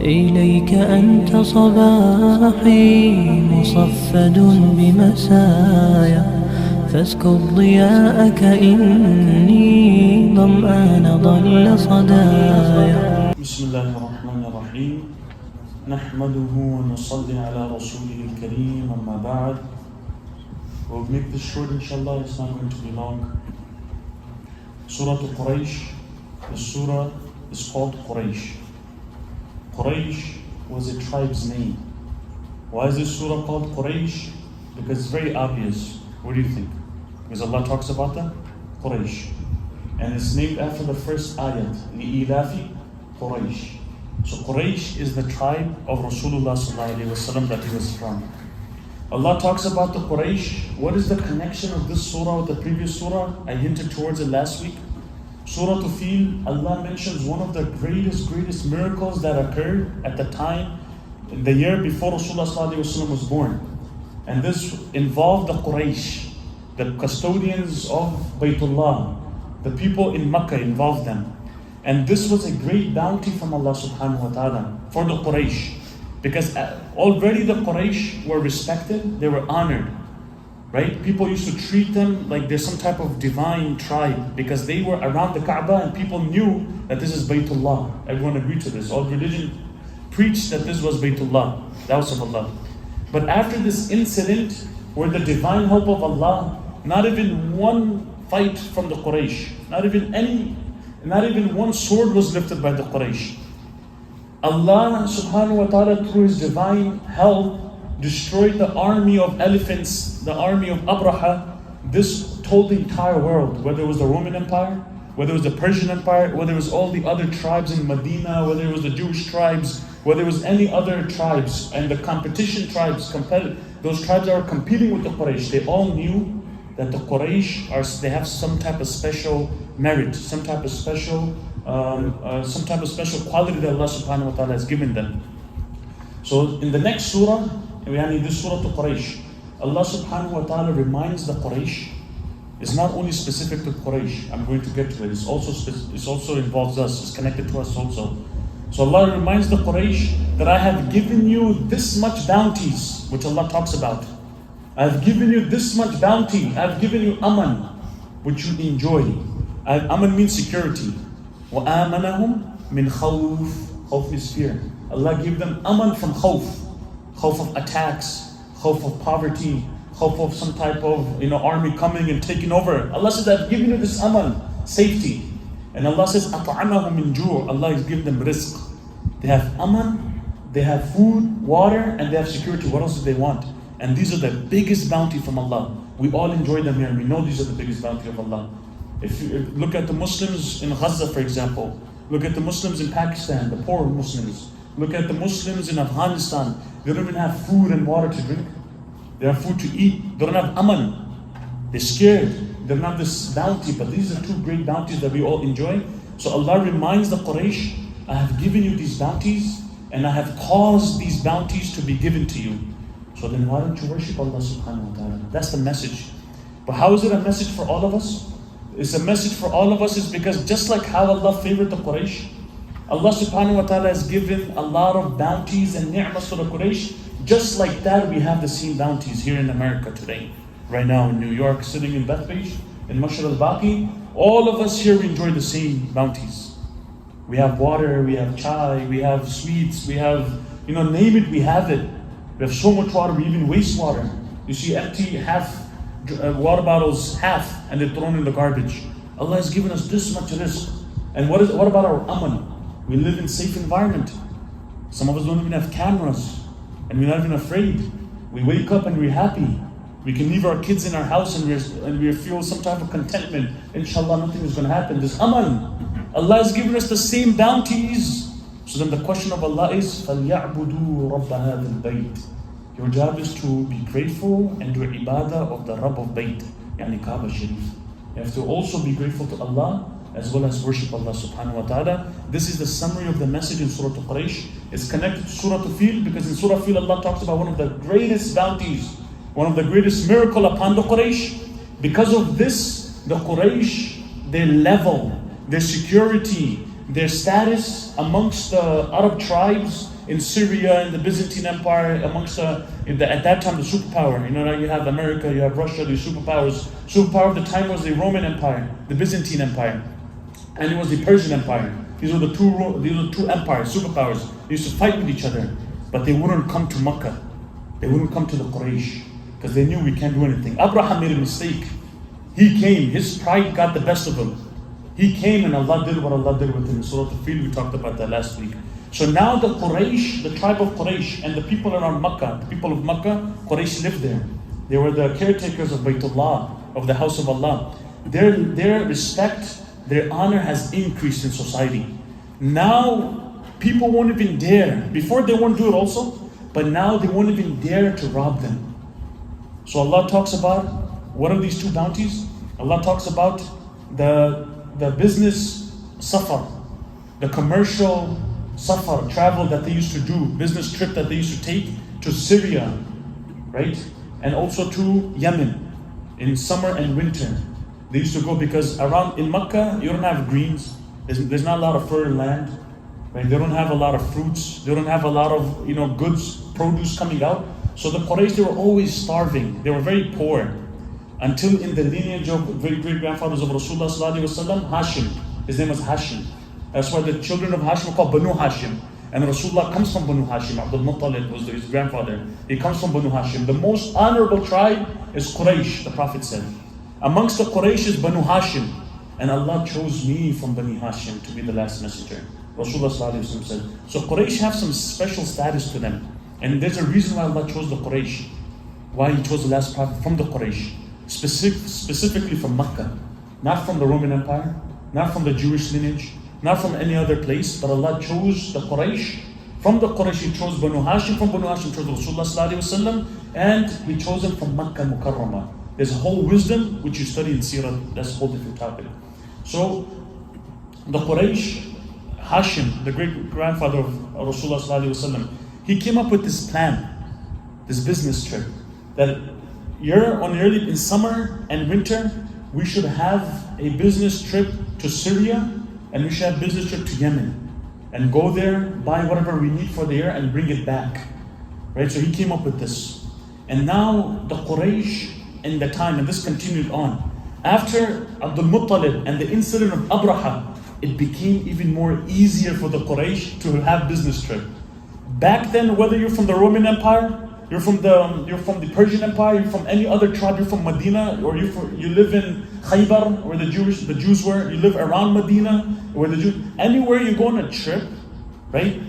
إليك أنت صباحي مصفد بمسايا فاسكب ضياءك إني ظمآن ضل صدايا. بسم الله الرحمن الرحيم. نحمده ونصلي على رسوله الكريم. أما بعد. We'll make this short, inshallah. It's not going to be long. Surah Quraysh. The surah is called Quraysh. Quraysh was a tribe's name. Why is this surah called Quraysh? Because it's very obvious. What do you think? Because Allah talks about them? Quraysh. And it's named after the first ayat, لِإِلَافِ Quraysh. So Quraysh is the tribe of Rasulullah ﷺ that he was from. Allah talks about the Quraysh. What is the connection of this surah with the previous surah? I hinted towards it last week. Surah Fil, Allah mentions one of the greatest miracles that occurred at the time, in the year before Rasulullah ﷺ was born. And this involved the Quraysh, the custodians of Baytullah, the people in Makkah involved them. And this was a great bounty from Allah subhanahu wa ta'ala for the Quraysh. Because already the Quraysh were respected, they were honored. Right? People used to treat them like they're some type of divine tribe because they were around the Kaaba and people knew that this is Baytullah. Everyone agreed to this. All religion preached that this was Baytullah, the house of Allah. But after this incident, where the divine help of Allah, not even one fight from the Quraysh, not even one sword was lifted by the Quraysh. Allah subhanahu wa ta'ala, through His divine help, destroyed the army of elephants, the army of Abraha. This told the entire world, whether it was the Roman Empire, whether it was the Persian Empire, whether it was all the other tribes in Medina, whether it was the Jewish tribes, whether it was any other tribes, and the competition tribes, those tribes that were competing with the Quraysh, they all knew that the Quraysh they have some type of special merit, some type of special quality that Allah subhanahu wa ta'ala has given them. So in the next surah, this surah to Quraysh, Allah subhanahu wa ta'ala reminds the Quraysh. It's not only specific to Quraysh, I'm going to get to it. It's also involves us, it's connected to us also. So Allah reminds the Quraysh that I have given you this much bounties, which Allah talks about. I have given you this much bounty. I have given you aman, which you enjoy. Aman means security. وَآمَنَهُمْ مِنْ خَوْفٍ. Khawf is fear. Allah gave them aman from khawf. Khawf of attacks, khawf of poverty, khawf of some type of army coming and taking over. Allah says, I've given you this aman, safety. And Allah says, أَطْعَمَهُمْ مِنْ جُوعٍ. Allah has given them rizq. They have aman, they have food, water, and they have security. What else do they want? And these are the biggest bounty from Allah. We all enjoy them here, and we know these are the biggest bounty of Allah. If you look at the Muslims in Gaza, for example, look at the Muslims in Pakistan, the poor Muslims. Look at the Muslims in Afghanistan. They don't even have food and water to drink. They have food to eat. They don't have aman. They're scared. They don't have this bounty. But these are two great bounties that we all enjoy. So Allah reminds the Quraysh, I have given you these bounties and I have caused these bounties to be given to you. So then why don't you worship Allah subhanahu wa ta'ala? That's the message. But how is it a message for all of us? It's a message for all of us is because just like how Allah favored the Quraysh, Allah subhanahu wa ta'ala has given a lot of bounties and ni'mas to the Quraysh. Just like that, we have the same bounties here in America today. Right now in New York, sitting in Bethpage, in Mashar al-Baqi, all of us here, we enjoy the same bounties. We have water, we have chai, we have sweets, we have, name it, we have it. We have so much water, we even waste water. You see empty water bottles, half, and they're thrown in the garbage. Allah has given us this much rizq. And what about our aman? We live in a safe environment. Some of us don't even have cameras, and we're not even afraid. We wake up and we're happy. We can leave our kids in our house and we feel some type of contentment. Inshallah, nothing is going to happen. There's aman. Allah has given us the same bounties. So then the question of Allah is, فَلْيَعْبُدُوا رَبَّ هَذَا الْبَيْتِ. Your job is to be grateful and do ibadah of the Rabb of Bayt, yani Kaaba Sharif. You have to also be grateful to Allah as well as worship Allah subhanahu wa ta'ala. This is the summary of the message in Surah Quraysh. It's connected to Surah Fil because in Surah Fil Allah talks about one of the greatest bounties, one of the greatest miracle upon the Quraysh. Because of this, the Quraysh, their level, their security, their status amongst the Arab tribes in Syria and the Byzantine Empire, amongst at that time the superpower. You know, now you have America, you have Russia, these superpowers. Superpower of the time was the Roman Empire, the Byzantine Empire, and it was the Persian Empire. These were the two empires, superpowers. They used to fight with each other, but they wouldn't come to Makkah. They wouldn't come to the Quraysh because they knew we can't do anything. Abraham made a mistake. He came, his pride got the best of him. He came and Allah did what Allah did with him. In Surah Al-Fil, we talked about that last week. So now the Quraysh, the tribe of Quraysh, and the people around Makkah, the people of Makkah, Quraysh lived there. They were the caretakers of Baytullah, of the house of Allah. Their respect, their honor has increased in society. Now, people won't even dare. Before they won't do it also, but now they won't even dare to rob them. So Allah talks about, what are these two bounties? Allah talks about the business safar, the commercial safar, travel that they used to do, business trip that they used to take to Syria, right? And also to Yemen in summer and winter. They used to go because around in Makkah, you don't have greens. There's not a lot of fertile land, right? They don't have a lot of fruits. They don't have a lot of goods, produce coming out. So the Quraysh, they were always starving. They were very poor. Until in the lineage of great-grandfathers of Rasulullah sallallahu alaihi wasallam, Hashim. His name was Hashim. That's why the children of Hashim are called Banu Hashim. And Rasulullah comes from Banu Hashim. Abdul Muttalib was his grandfather. He comes from Banu Hashim. The most honorable tribe is Quraysh, the Prophet said. Amongst the Quraysh is Banu Hashim. And Allah chose me from Banu Hashim to be the last messenger. Rasulullah sallallahu alaihi wasallam said. So Quraysh have some special status to them. And there's a reason why Allah chose the Quraysh. Why He chose the last prophet from the Quraysh. Specifically from Makkah. Not from the Roman Empire. Not from the Jewish lineage. Not from any other place. But Allah chose the Quraysh. From the Quraysh He chose Banu Hashim. From Banu Hashim He chose Rasulullah sallallahu alaihi wasallam. And He chose them from Makkah Mukarramah. There's a whole wisdom which you study in Sirah. That's a whole different topic. So the Quraysh, Hashim, the great-grandfather of Rasulullah sallallahu alaihi wasallam, he came up with this plan, this business trip, that in summer and winter, we should have a business trip to Syria, and we should have a business trip to Yemen, and go there, buy whatever we need for the year, and bring it back. Right? So he came up with this. And now the Quraysh in the time, and this continued on, after Abdul Muttalib and the incident of Abraha, it became even more easier for the Quraysh to have business trip. Back then, whether you're from the Roman Empire, you're from the Persian Empire, you're from any other tribe, you're from Medina, or you live in Khaybar, where the Jews were, you live around Medina, where the Jews, anywhere you go on a trip, right?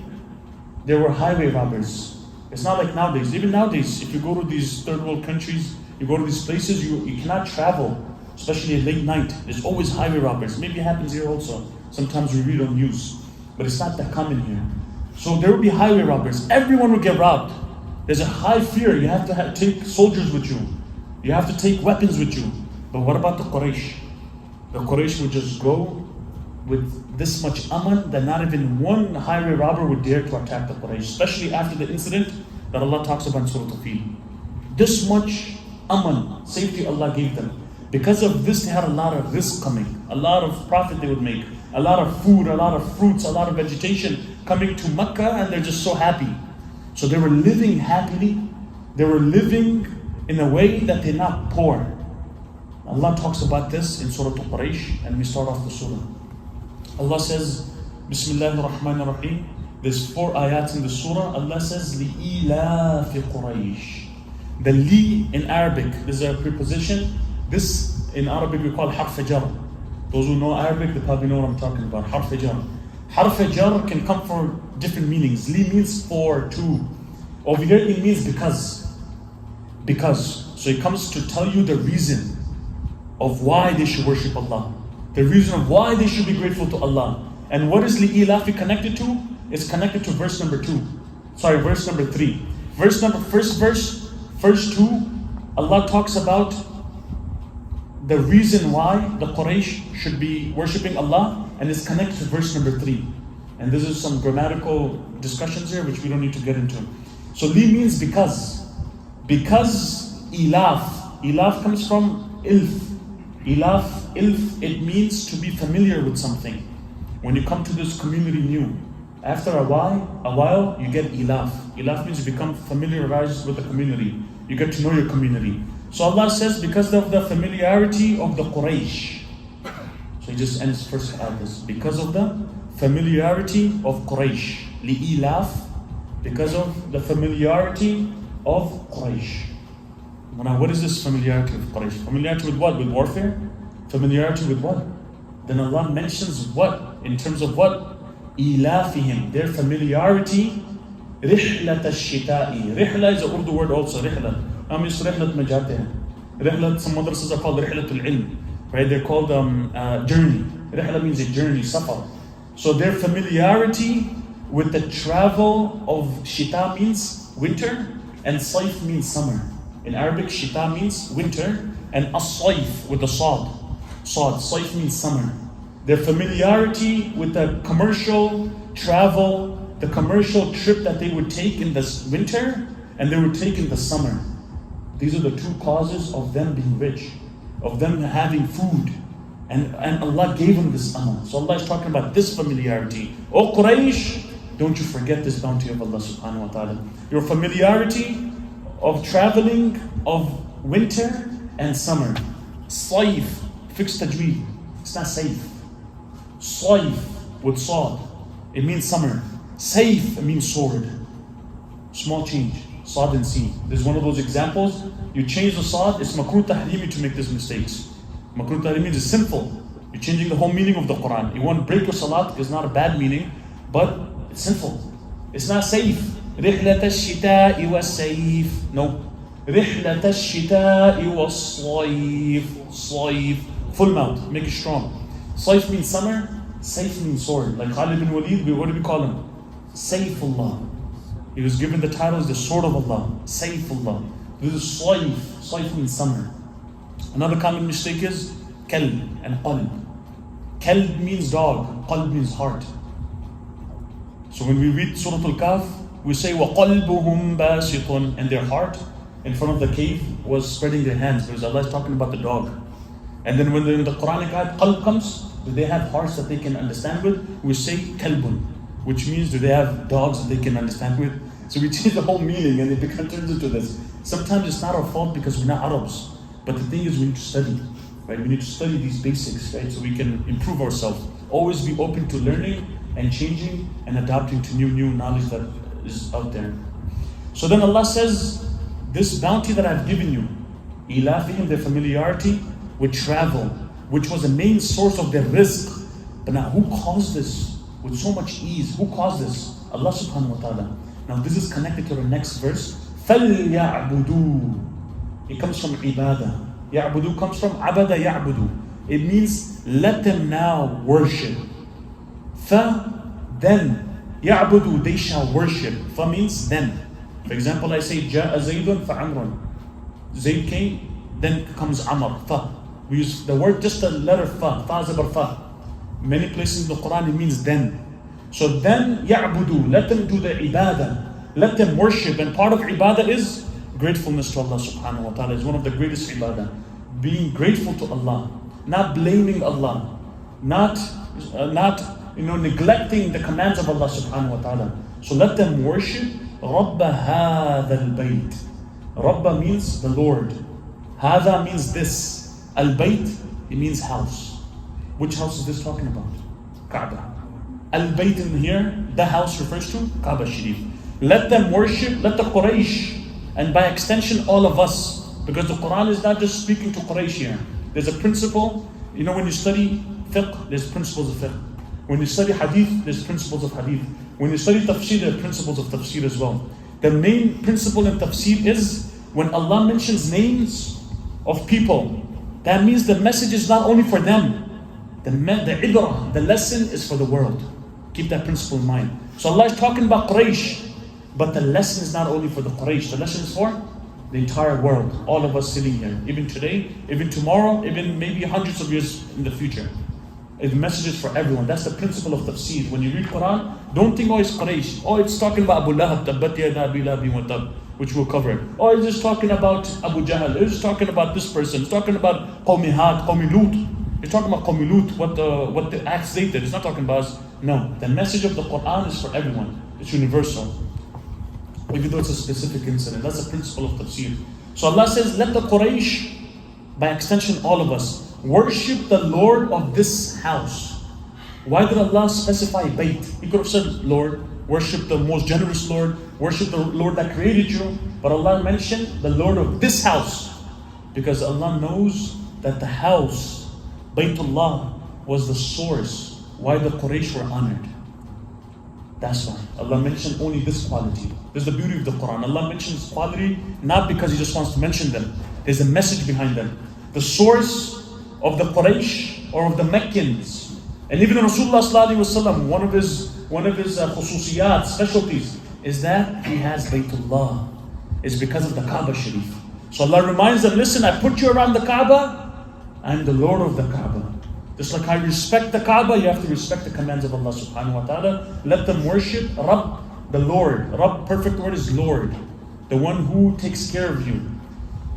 There were highway robbers. It's not like nowadays. Even nowadays, if you go to these third world countries, you go to these places, you cannot travel, especially at late night. There's always highway robbers. Maybe it happens here also. Sometimes we read on news, but it's not that common here. So there will be highway robbers. Everyone will get robbed. There's a high fear. You have to take soldiers with you. You have to take weapons with you. But what about the Quraysh? The Quraysh would just go with this much aman that not even one highway robber would dare to attack the Quraysh, especially after the incident that Allah talks about in Surah Al-Fil. This much aman, safety Allah gave them. Because of this, they had a lot of rizq coming, a lot of profit they would make, a lot of food, a lot of fruits, a lot of vegetation coming to Makkah, and they're just so happy. So they were living happily. They were living in a way that they're not poor. Allah talks about this in Surah Quraysh, and we start off the surah. Allah says, Bismillahir Rahmanir Rahim. There's 4 ayats in the surah. Allah says, لِإِلَافِ قُرَيْشٍ. The li in Arabic, this is a preposition. This in Arabic we call harf jar. Those who know Arabic, they probably know what I'm talking about. Harf jar. Harf jar can come for different meanings. Li means for, to. Over here it means because. Because. So it comes to tell you the reason of why they should worship Allah. The reason of why they should be grateful to Allah. And what is li'ilafi connected to? It's connected to verse number 3. Verse 2, Allah talks about the reason why the Quraysh should be worshipping Allah, and it's connected to verse number 3. And this is some grammatical discussions here which we don't need to get into. So li means because. Because ilaf. Ilaf comes from ilf. Ilaf, it means to be familiar with something. When you come to this community new, after a while, you get ilaf. Ilaf means you become familiarized with the community. You get to know your community. So Allah says, because of the familiarity of the Quraysh. So He just ends first at this. Because of the familiarity of Quraysh. Li-ilaf. Because of the familiarity of Quraysh. Now, what is this familiarity with Quraysh? Familiarity with what? With warfare? Familiarity with what? Then Allah mentions what? In terms of what? Ilafihim, their familiarity. Rihlat al-shita'i. Rihla is an Urdu word also, rihla. Is rihlat majate. Rihlat, some madrasas are called rihlat al-ilm. Right? They're called journey. Rihla means a journey, safar. So their familiarity with the travel of shita means winter, and saif means summer. In Arabic, shita means winter, and as-saif with the sad. Saif means summer. Their familiarity with the commercial travel, the commercial trip that they would take in the winter and they would take in the summer. These are the two causes of them being rich, of them having food. And Allah gave them this amal. So Allah is talking about this familiarity. O Quraysh, don't you forget this bounty of Allah subhanahu wa ta'ala. Your familiarity of traveling of winter and summer. Saif, fixed tajweed. It's not safe. Saif with sad, it means summer. Saif, it means sword. Small change. Sad and sin. This is one of those examples. You change the sad, it's makruh tahrimi to make these mistakes. Makruh tahrimi is sinful. You're changing the whole meaning of the Quran. You want to break your salat, it's not a bad meaning, but it's sinful. It's not safe. رحلة الشتاء والصيف. No. رحلة الشتاء والصيف. صيف. Full mouth. Make it strong. Saif means summer, Saif means sword. Like Khalid bin Walid, what do we call him? Saifullah. He was given the title as the sword of Allah. Saifullah. This is Saif. Saif means summer. Another common mistake is Kalb and Qalb. Kalb means dog, Qalb means heart. So when we read Surah Al-Kahf, we say وَقَلْبُهُمْ بَاسِطٌ, and their heart in front of the cave was spreading their hands, because Allah is talking about the dog. And then when in the Quranic ayat qalb comes, do they have hearts that they can understand with? We say kalbun, which means do they have dogs that they can understand with? So we change the whole meaning and it turns into this. Sometimes it's not our fault because we're not Arabs. But the thing is we need to study, right? We need to study these basics, right? So we can improve ourselves. Always be open to learning and changing and adapting to new knowledge that is out there. So then Allah says, this bounty that I've given you, ilafihim, their familiarity with travel, which was the main source of their rizq. But now who caused this with so much ease? Who caused this? Allah subhanahu wa ta'ala. Now this is connected to the next verse. فَلْيَعْبُدُوا. It comes from ibadah. Ya'budu comes from abada ya'budu. It means let them now worship. Then. Ya'budu, they shall worship. Fa means then. For example, I say Ja'a Zaydun fa Amrun. Zayd came, then comes Amr. Fa. We use the word, just the letter fa. Fa zabar fa. Many places in the Quran it means then. So then ya'budu, let them do the ibadah. Let them worship. And part of ibadah is gratefulness to Allah subhanahu wa ta'ala. Is one of the greatest ibadah. Being grateful to Allah. Not blaming Allah. Not neglecting the commands of Allah subhanahu wa ta'ala. So let them worship رَبَّ هَذَا الْبَيْتِ. Rabba means the Lord. Hada means this. Al-Bayt, it means house. Which house is this talking about? Kaaba. Al-Bayt in here, the house refers to Kaaba Sharif. Let them worship, let the Quraysh, and by extension all of us, because the Quran is not just speaking to Quraysh here. There's a principle, when you study fiqh, there's principles of fiqh. When you study hadith, there's principles of hadith. When you study tafsir, there are principles of tafsir as well. The main principle in tafsir is when Allah mentions names of people, that means the message is not only for them. The ibrah, the lesson is for the world. Keep that principle in mind. So Allah is talking about Quraysh, but the lesson is not only for the Quraysh. The lesson is for the entire world. All of us sitting here. Even today, even tomorrow, even maybe hundreds of years in the future. The message is for everyone. That's the principle of tafsir. When you read Quran, don't think, it's Quraysh. It's talking about Abu Lahab, Tabbat yada Abi Lahabin wa Tab, which we'll cover. It's just talking about Abu Jahl. It's talking about this person. It's talking about Qawmi Had, Qawmi Lut. It's talking about Qamilut, what the acts they did. It's not talking about us. No, the message of the Quran is for everyone. It's universal. Even though it's a specific incident. That's the principle of Tafsir. So Allah says, let the Quraysh, by extension all of us, worship the Lord of this house. Why did Allah specify Bayt? He could have said, Lord, worship the most generous Lord, worship the Lord that created you. But Allah mentioned the Lord of this house. Because Allah knows that the house, Baytullah, was the source why the Quraysh were honored. That's why Allah mentioned only this quality. This is the beauty of the Quran. Allah mentions quality not because He just wants to mention them. There's a message behind them. The source of the Quraysh or of the Meccans, and even Rasulullah sallallahu alaihi wasallam, one of his khususiyat, specialties, is that he has Baytullah. It's because of the Kaaba Sharif. So Allah reminds them, listen, I put you around the Kaaba. I'm the Lord of the Kaaba. Just like I respect the Kaaba, you have to respect the commands of Allah subhanahu wa ta'ala. Let them worship Rabb, the Lord. Rabb, perfect word is Lord. The one who takes care of you.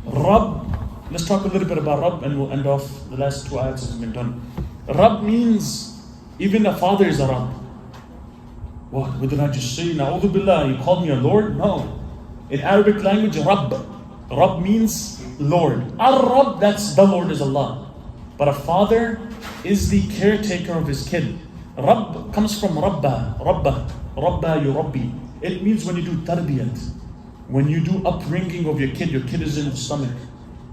Rabb, let's talk a little bit about Rabb and we'll end off the last 2 ayats that have been done. Rabb means, even a father is a Rabb. What did I just say? Na'udhu billah, you called me a Lord? No. In Arabic language, Rabb. Rabb means Lord. Ar-Rabb, that's the Lord is Allah. But a father is the caretaker of his kid. Rabb comes from Rabba, yurabbi. It means when you do tarbiyat, when you do upbringing of your kid is in the stomach,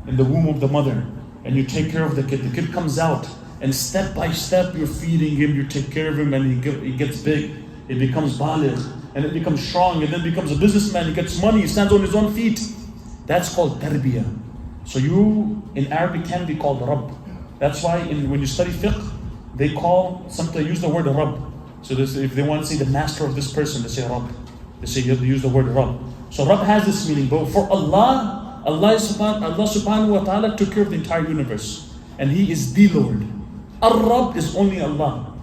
in the womb of the mother, and you take care of the kid comes out, and step by step you're feeding him, you take care of him, and he gets big, he becomes baligh, and it becomes strong, and then becomes a businessman, he gets money, he stands on his own feet. That's called tarbiyah. So you, in Arabic, can be called Rabb. That's why when you study fiqh, they use the word Rabb. So if they want to say the master of this person, they say Rabb. They say you have to use the word Rabb. So Rabb has this meaning. But for Allah subhanahu wa ta'ala took care of the entire universe. And He is the Lord. Ar-Rabb is only Allah.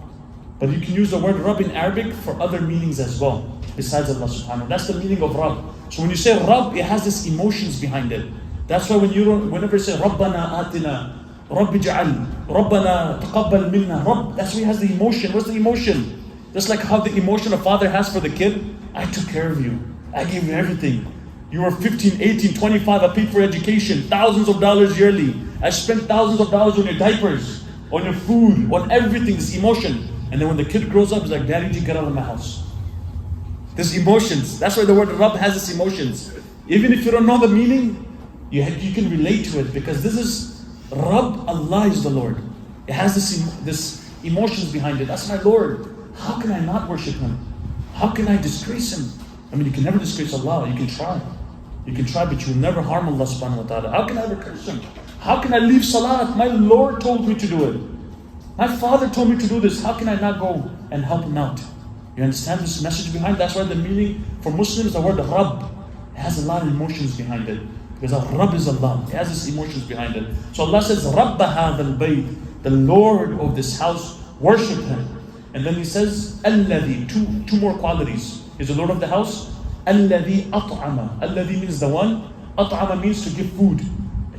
But you can use the word Rabb in Arabic for other meanings as well, besides Allah subhanahu wa ta'ala. That's the meaning of Rabb. So when you say Rabb, it has this emotions behind it. That's why whenever you say Rabbana atina, Rabbi ja'al, Rabbana taqabbal minna, Rabb, that's where he has the emotion. What's the emotion? Just like how the emotion a father has for the kid. I took care of you. I gave you everything. You were 15, 18, 25, I paid for education, thousands of dollars yearly. I spent thousands of dollars on your diapers, on your food, on everything, this emotion. And then when the kid grows up, he's like, Daddy, you get out of my house. This emotions. That's why the word Rabb has this emotions. Even if you don't know the meaning, you can relate to it, because this is Rabb, Allah is the Lord. It has this emotions behind it. That's my Lord. How can I not worship Him? How can I disgrace Him? I mean, you can never disgrace Allah. You can try. You can try, but you will never harm Allah subhanahu wa ta'ala. How can I ever curse Him? How can I leave salat? My Lord told me to do it. My Father told me to do this. How can I not go and help Him out? You understand this message behind? That's why the meaning for Muslims, the word Rabb, it has a lot of emotions behind it. Because Rabb is Allah. It has these emotions behind it. So Allah says, Rabba hadha al-bayt, the Lord of this house, worship Him. And then He says, Alladhi, two more qualities. Is the Lord of the house? Alladhi at'ama. Alladhi means the one. At'ama means to give food.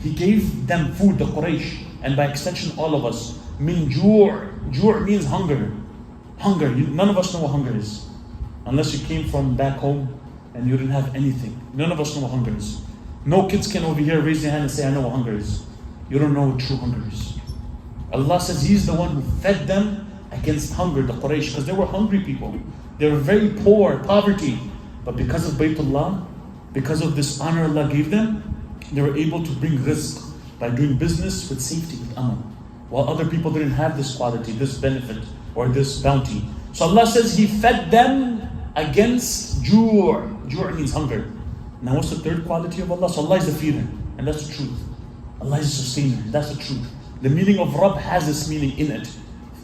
He gave them food, the Quraysh, and by extension all of us. Min ju'. Ju' means hunger. Hunger. None of us know what hunger is. Unless you came from back home and you didn't have anything. None of us know what hunger is. No kids can over here raise their hand and say, I know what hunger is. You don't know what true hunger is. Allah says He's the one who fed them against hunger, the Quraysh, because they were hungry people. They were very poor, poverty. But because of Baytullah, because of this honor Allah gave them, they were able to bring rizq by doing business with safety, with aman. While other people didn't have this quality, this benefit, or this bounty. So Allah says He fed them against ju'. Ju' means hunger. Now what's the third quality of Allah? So Allah is the feeder, and that's the truth. Allah is the sustainer, that's the truth. The meaning of Rabb has this meaning in it.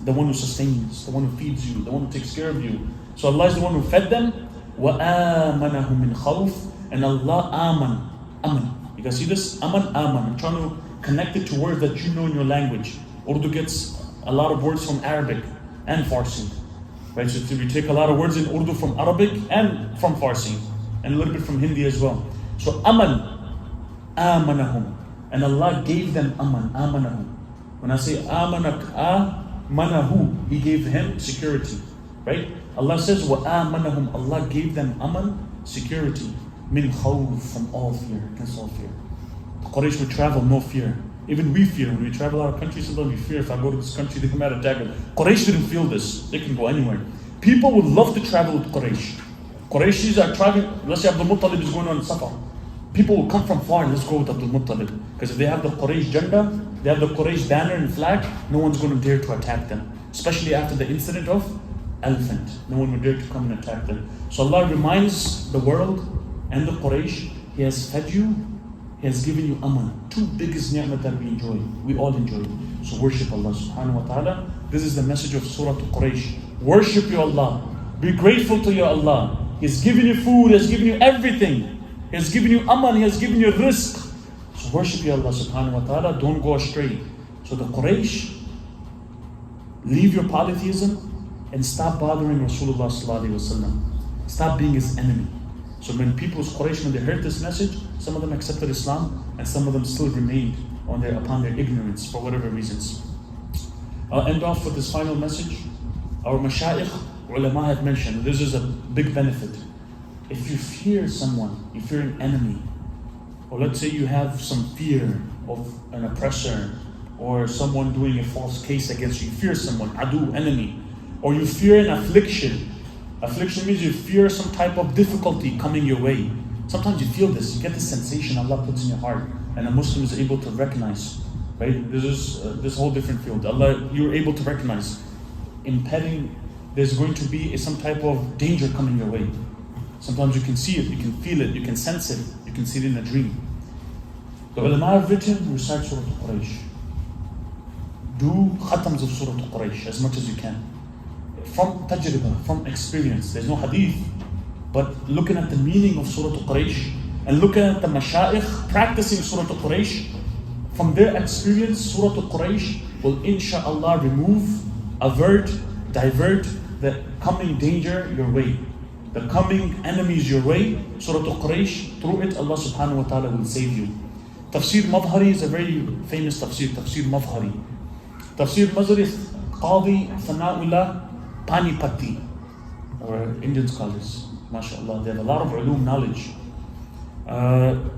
The one who sustains, the one who feeds you, the one who takes care of you. So Allah is the one who fed them. وَآمَنَهُمْ مِنْ خَوْفٍ. And Allah aman. You can see this? Aman. I'm trying to connect it to words that you know in your language. Urdu gets a lot of words from Arabic and Farsi. Right? So we take a lot of words in Urdu from Arabic and from Farsi. And a little bit from Hindi as well. So aman, amanahum. And Allah gave them aman, amanahum. When I say amanahu, He gave him security. Right? Allah says, وَآمَنَهُمْ, Allah gave them aman, security. Min khawf, from all fear, against all fear. The Quraysh would travel, no fear. Even we fear. When we travel out of country, sometimes we fear, if I go to this country, they come out attack. Quraysh didn't feel this. They can go anywhere. People would love to travel with Quraysh. Qurayshis are traveling, let's say Abdul Muttalib is going on Safar. People will come from far and let's go with Abdul Muttalib. Because if they have the Quraysh Janda, they have the Quraysh banner and flag, no one's going to dare to attack them. Especially after the incident of elephant. No one would dare to come and attack them. So Allah reminds the world and the Quraysh, He has fed you, He has given you aman. Two biggest ni'mat that we enjoy. We all enjoy. So worship Allah subhanahu wa ta'ala. This is the message of Surah Quraysh. Worship your Allah. Be grateful to your Allah. He has given you food, He has given you everything. He has given you aman, He has given you rizq. So worship your Allah subhanahu wa ta'ala. Don't go astray. So the Quraysh, leave your polytheism and stop bothering Rasulullah sallallahu alaihi wasallam. Stop being his enemy. So when Quraysh, when they heard this message, some of them accepted Islam and some of them still remained upon their ignorance for whatever reasons. I'll end off with this final message. Our mashayikh, ulama have mentioned, this is a big benefit. If you fear someone, you fear an enemy, or let's say you have some fear of an oppressor or someone doing a false case against you, you fear someone, adu, enemy, or you fear an affliction. Affliction means you fear some type of difficulty coming your way. Sometimes you feel this, you get this sensation Allah puts in your heart, and a Muslim is able to recognize. Right? This is this whole different field. Allah, you're able to recognize impending. There's going to be some type of danger coming your way. Sometimes you can see it, you can feel it, you can sense it, you can see it in a dream. The ulama have written, recite Surah Quraysh. Do khatams of Surah Quraysh as much as you can. From tajriba, from experience. There's no hadith, but looking at the meaning of Surah Quraysh and looking at the mashayikh practicing Surah Quraysh, from their experience, Surah Quraysh will insha'Allah remove, avert, divert the coming danger your way, the coming enemies your way. Surah Quraysh, through it Allah subhanahu wa ta'ala will save you. Tafsir Mavhari is a very famous tafsir, Tafsir Mavhari. Tafsir Mazari Qadi Thana'ullah Panipati, or Indian scholars, mashallah, they have a lot of ulum knowledge.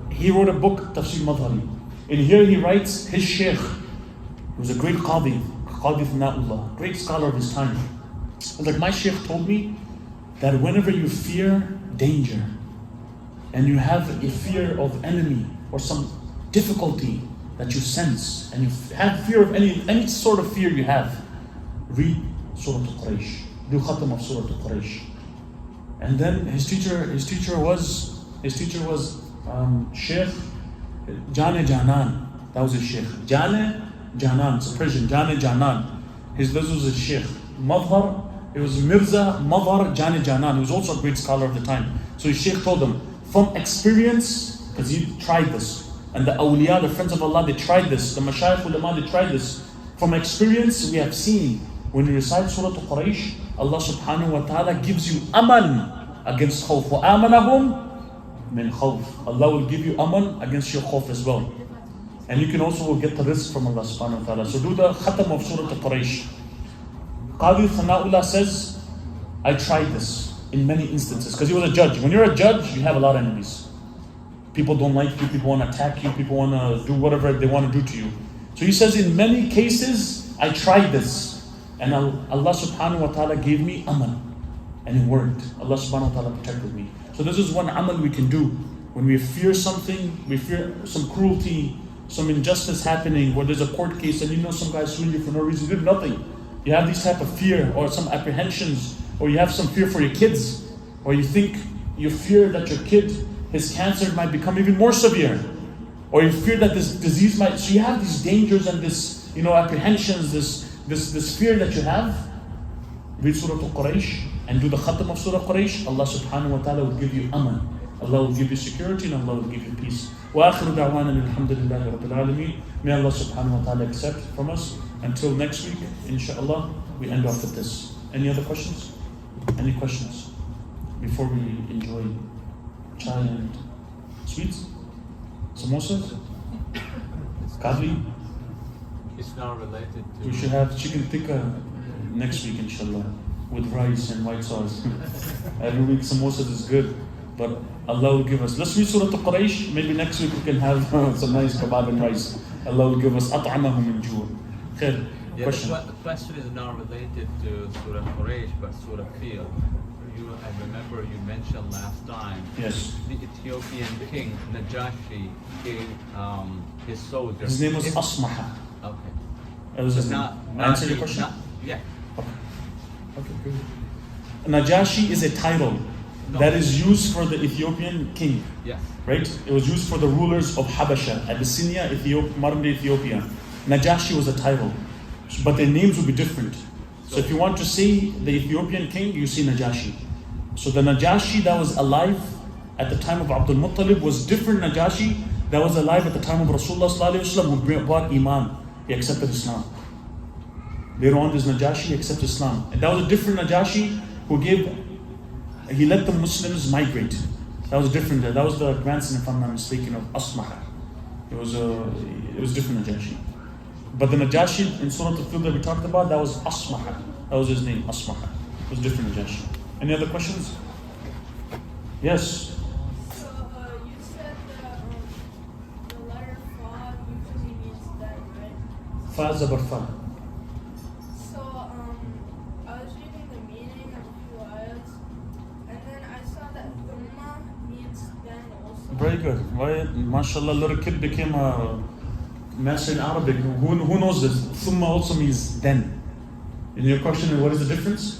He wrote a book, Tafsir Madhari. In here he writes his sheikh, who was a great Qadi Thana'ullah, great scholar of his time. Like, my sheikh told me that whenever you fear danger and you have a fear of enemy or some difficulty that you sense, and you have fear of any sort of fear you have, read Surah Quraysh. Do khatam of Surah Quraysh. And then his teacher was Sheikh Jane Janan. That was his Sheikh. Jane Janan, it's a Persian, Jane Janan. This was his Sheikh. Madhar, it was Mirza Madhar Jane Janan. He was also a great scholar of the time. So his Sheikh told him, from experience, because he tried this, and the awliya, the friends of Allah, they tried this, the mashayikh ulama, they tried this. From experience, we have seen, when you recite Surah Quraysh, Allah subhanahu wa ta'ala gives you aman against khawf. وَآمَنَهُمْ min khawf. Allah will give you aman against your khawf as well. And you can also get the rizq from Allah subhanahu wa ta'ala. So do the khatam of Surah Quraysh. Qadi Thana'ullah says, I tried this in many instances, because he was a judge. When you're a judge, you have a lot of enemies. People don't like you, people want to attack you, people want to do whatever they want to do to you. So he says, in many cases, I tried this, and Allah subhanahu wa ta'ala gave me aman, and it worked. Allah subhanahu wa ta'ala protected me. So this is one amal we can do. When we fear something, we fear some cruelty, some injustice happening, where there's a court case and you know some guy suing you for no reason, you did nothing. You have these type of fear, or some apprehensions, or you have some fear for your kids, or you fear that your kid, his cancer might become even more severe, or you fear that this disease might. So you have these dangers and this, apprehensions, this fear that you have. Read Surah Quraysh and do the khatam of Surah Quraysh. Allah subhanahu wa ta'ala will give you aman. Allah will give you security, and Allah will give you peace. Wa akhiru da'wana alhamdulillahi rabbil alameen. May Allah subhanahu wa ta'ala accept from us. Until next week, inshallah, we end off with this. Any other questions? Any questions before we enjoy chai and sweets? Samosas? Kadli? It's not related to. We should have chicken tikka next week, inshallah, with rice and white sauce. Every week samosa is good, but Allah will give us. Let's read Surah Quraysh. Maybe next week we can have some nice kebab and rice. Allah will give us at'amahum min ju'. Khair. Yeah, Question. the question is not related to Surah Quraysh, but Surah Fil. I remember you mentioned last time. Yes. The Ethiopian king Najashi gave his soldiers. His name was Asmaha. Okay. That was his name. Answer your question? Yeah. Okay, good. Najashi is a title that is used for the Ethiopian king. Yes. Right? It was used for the rulers of Habasha, Abyssinia, modern day Ethiopia. Najashi was a title, but their names would be different. So if you want to see the Ethiopian king, you see Najashi. So the Najashi that was alive at the time of Abdul Muttalib was different Najashi that was alive at the time of Rasulullah sallallahu alaihi wasallam who brought Iman. He accepted Islam. Later on, this Najashi accepted Islam. And that was a different Najashi he let the Muslims migrate. That was different. That was the grandson, if I'm not mistaken, of Asmaha. It was different Najashi. But the Najashi in Surah Al-Fil that we talked about, that was Asmaha. That was his name, Asmaha. It was different Najashi. Any other questions? Yes. So you said the letter Fa usually means then, right? Fa zabar fa. So I was reading the meaning of a few ayats, and then I saw that Thumma means then also. Very good. Why, mashallah, little kid became a master in Arabic. Who knows this? Thumma also means then. And your question is, what is the difference?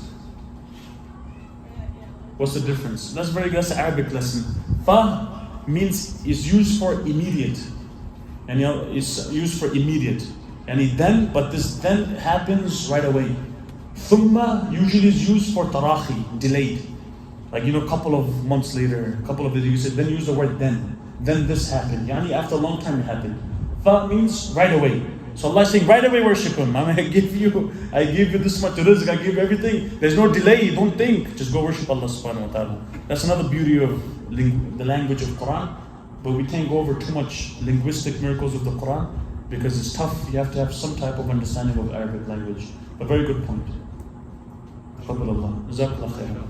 What's the difference? That's an Arabic lesson. Fa is used for immediate. And it's used for immediate. And then, but this then happens right away. Thumma usually is used for tarahi, delayed. Like, a couple of months later, a couple of days, you said, then use the word then. Then this happened. Yani after a long time it happened. Fa means right away. So Allah is saying, right away worship Him. I give you this much rizq, I give you everything. There's no delay, don't think. Just go worship Allah subhanahu wa ta'ala. That's another beauty of the language of Quran. But we can't go over too much linguistic miracles of the Quran because it's tough. You have to have some type of understanding of Arabic language. A very good point. Qabul Allah. Jazakallah khairan.